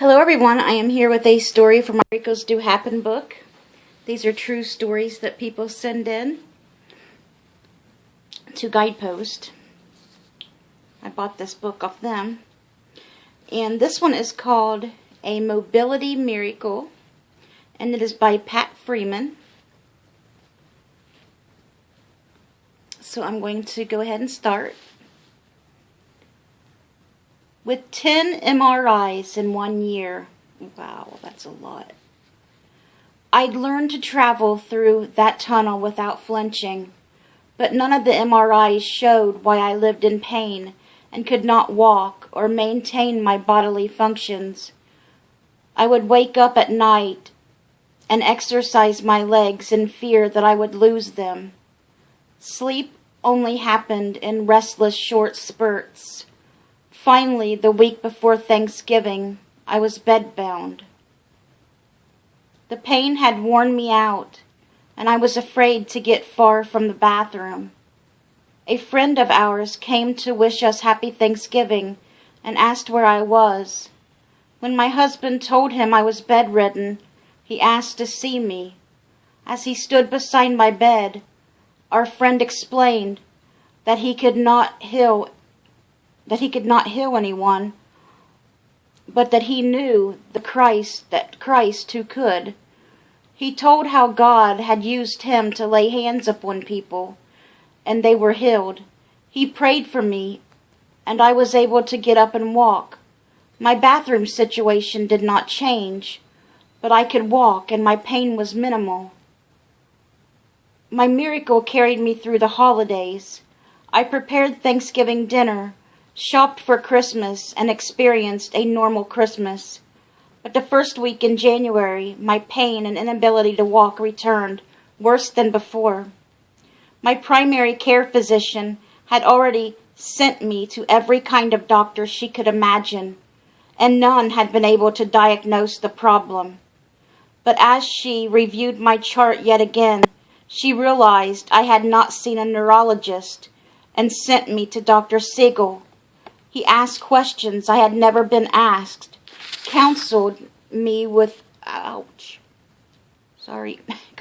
Hello everyone, I am here with a story from our Miracles Do Happen book. These are true stories that people send in to Guidepost. I bought this book off them. And this one is called A Mobility Miracle, and it is by Pat Freeman. So I'm going to go ahead and start. With 10 MRIs in 1 year. Wow, that's a lot. I'd learned to travel through that tunnel without flinching, but none of the MRIs showed why I lived in pain and could not walk or maintain my bodily functions. I would wake up at night and exercise my legs in fear that I would lose them. Sleep only happened in restless short spurts. Finally, the week before Thanksgiving, I was bedbound. The pain had worn me out, and I was afraid to get far from the bathroom. A friend of ours came to wish us happy Thanksgiving and asked where I was. When my husband told him I was bedridden, he asked to see me. As he stood beside my bed, our friend explained that he could not heal anyone, but that he knew that Christ who could. He told how God had used him to lay hands upon people, and they were healed. He prayed for me, and I was able to get up and walk. My bathroom situation did not change, but I could walk, and my pain was minimal. My miracle carried me through the holidays. I prepared Thanksgiving dinner, shopped for Christmas, and experienced a normal Christmas. But the first week in January, my pain and inability to walk returned, worse than before. My primary care physician had already sent me to every kind of doctor she could imagine, and none had been able to diagnose the problem. But as she reviewed my chart yet again, she realized I had not seen a neurologist and sent me to Dr. Siegel. He asked questions I had never been asked, counseled me with,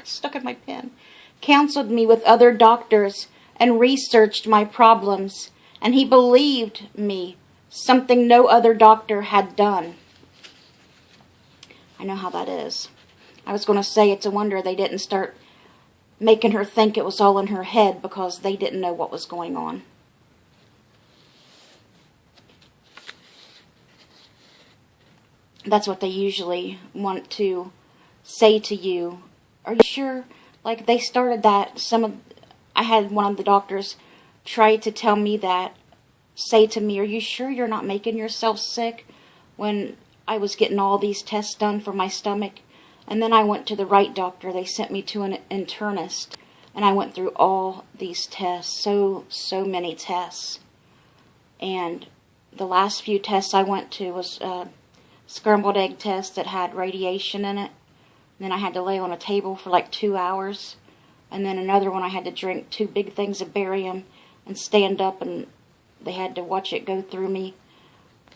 stuck in my pen, counseled me with other doctors and researched my problems, and he believed me, something no other doctor had done. I know how that is. I was going to say it's a wonder they didn't start making her think it was all in her head because they didn't know what was going on. That's what they usually want to say to you. Are you sure? Like they started that. I had one of the doctors try to tell me that, say to me, are you sure you're not making yourself sick? When I was getting all these tests done for my stomach. And then I went to the right doctor. They sent me to an internist. And I went through all these tests. So many tests. And the last few tests I went to was scrambled egg test that had radiation in it. And then I had to lay on a table for like 2 hours. And then another one I had to drink 2 big things of barium and stand up, and they had to watch it go through me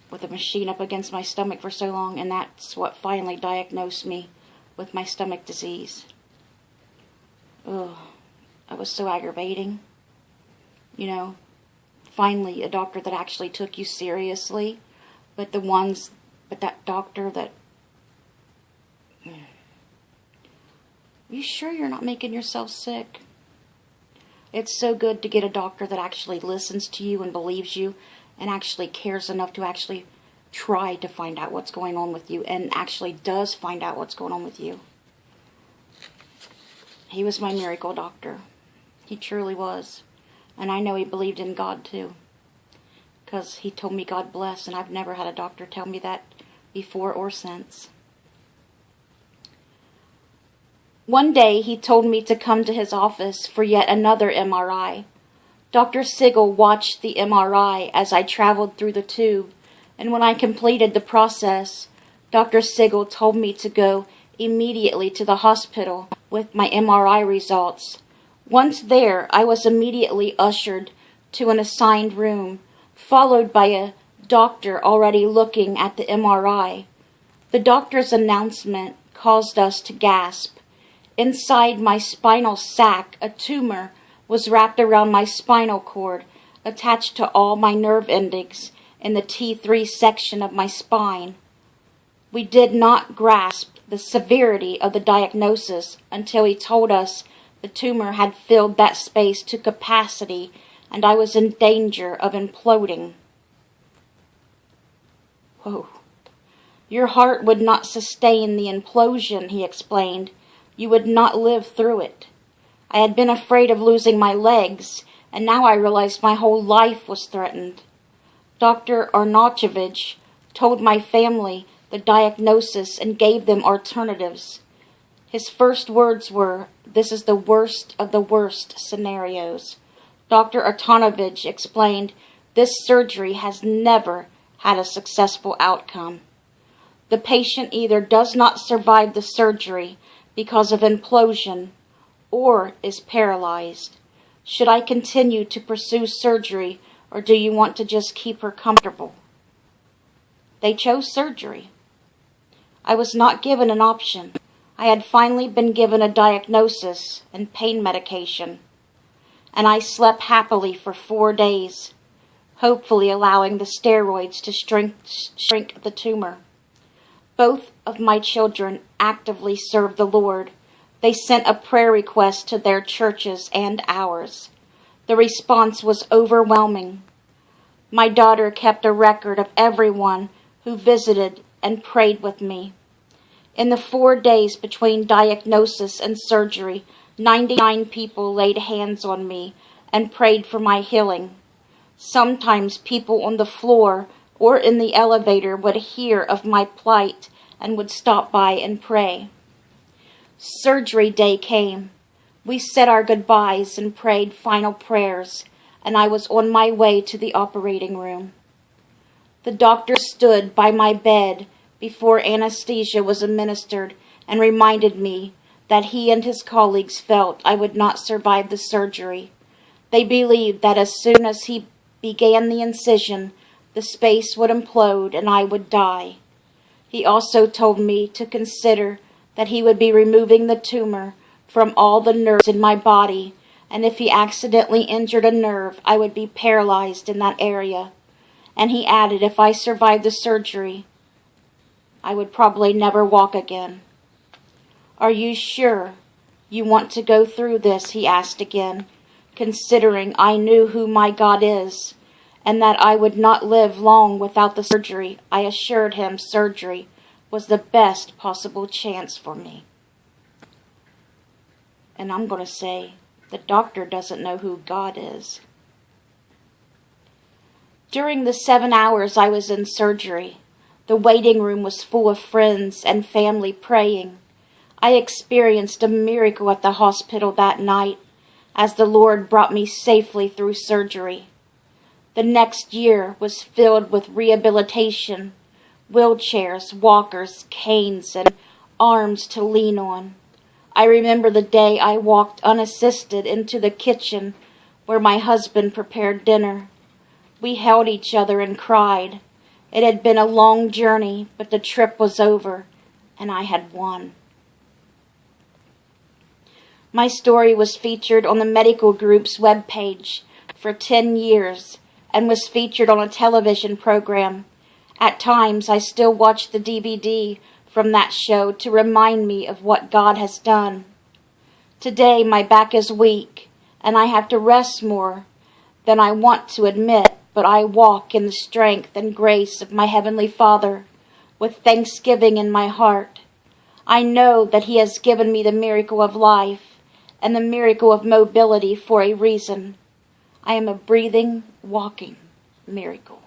with a machine up against my stomach for so long. And that's what finally diagnosed me with my stomach disease. Ugh, that was so aggravating. You know, finally a doctor that actually took you seriously. But that doctor that... Are you sure you're not making yourself sick? It's so good to get a doctor that actually listens to you and believes you and actually cares enough to actually try to find out what's going on with you and actually does find out what's going on with you. He was my miracle doctor. He truly was. And I know he believed in God too. Because he told me God bless, and I've never had a doctor tell me that before or since. One day he told me to come to his office for yet another MRI. Dr. Siegel watched the MRI as I traveled through the tube, and when I completed the process, Dr. Siegel told me to go immediately to the hospital with my MRI results. Once there, I was immediately ushered to an assigned room, followed by a doctor already looking at the MRI. The doctor's announcement caused us to gasp. Inside my spinal sac, a tumor was wrapped around my spinal cord, attached to all my nerve endings in the T3 section of my spine. We did not grasp the severity of the diagnosis until he told us the tumor had filled that space to capacity and I was in danger of imploding. Whoa. Your heart would not sustain the implosion, he explained. You would not live through it. I had been afraid of losing my legs, and now I realized my whole life was threatened. Dr. Arnautovic told my family the diagnosis and gave them alternatives. His first words were, "This is the worst of the worst scenarios." Dr. Arnautovic explained, "This surgery has never had a successful outcome. The patient either does not survive the surgery because of implosion or is paralyzed. Should I continue to pursue surgery, or do you want to just keep her comfortable?" They chose surgery. I was not given an option. I had finally been given a diagnosis and pain medication, and I slept happily for 4 days, hopefully allowing the steroids to shrink the tumor. Both of my children actively served the Lord. They sent a prayer request to their churches and ours. The response was overwhelming. My daughter kept a record of everyone who visited and prayed with me. In the 4 days between diagnosis and surgery, 99 people laid hands on me and prayed for my healing. Sometimes people on the floor or in the elevator would hear of my plight and would stop by and pray. Surgery day came. We said our goodbyes and prayed final prayers, and I was on my way to the operating room. The doctor stood by my bed before anesthesia was administered and reminded me that he and his colleagues felt I would not survive the surgery. They believed that as soon as he began the incision, the space would implode and I would die. He also told me to consider that he would be removing the tumor from all the nerves in my body, and if he accidentally injured a nerve, I would be paralyzed in that area. And he added if I survived the surgery, I would probably never walk again. "Are you sure you want to go through this?" he asked again, considering I knew who my God is, and that I would not live long without the surgery. I assured him surgery was the best possible chance for me. And I'm going to say, the doctor doesn't know who God is. During the 7 hours I was in surgery, the waiting room was full of friends and family praying. I experienced a miracle at the hospital that night as the Lord brought me safely through surgery. The next year was filled with rehabilitation, wheelchairs, walkers, canes, and arms to lean on. I remember the day I walked unassisted into the kitchen where my husband prepared dinner. We held each other and cried. It had been a long journey, but the trip was over, and I had won. My story was featured on the medical group's webpage for 10 years and was featured on a television program. At times, I still watch the DVD from that show to remind me of what God has done. Today, my back is weak, and I have to rest more than I want to admit, but I walk in the strength and grace of my Heavenly Father with thanksgiving in my heart. I know that He has given me the miracle of life and the miracle of mobility for a reason. I am a breathing, walking miracle.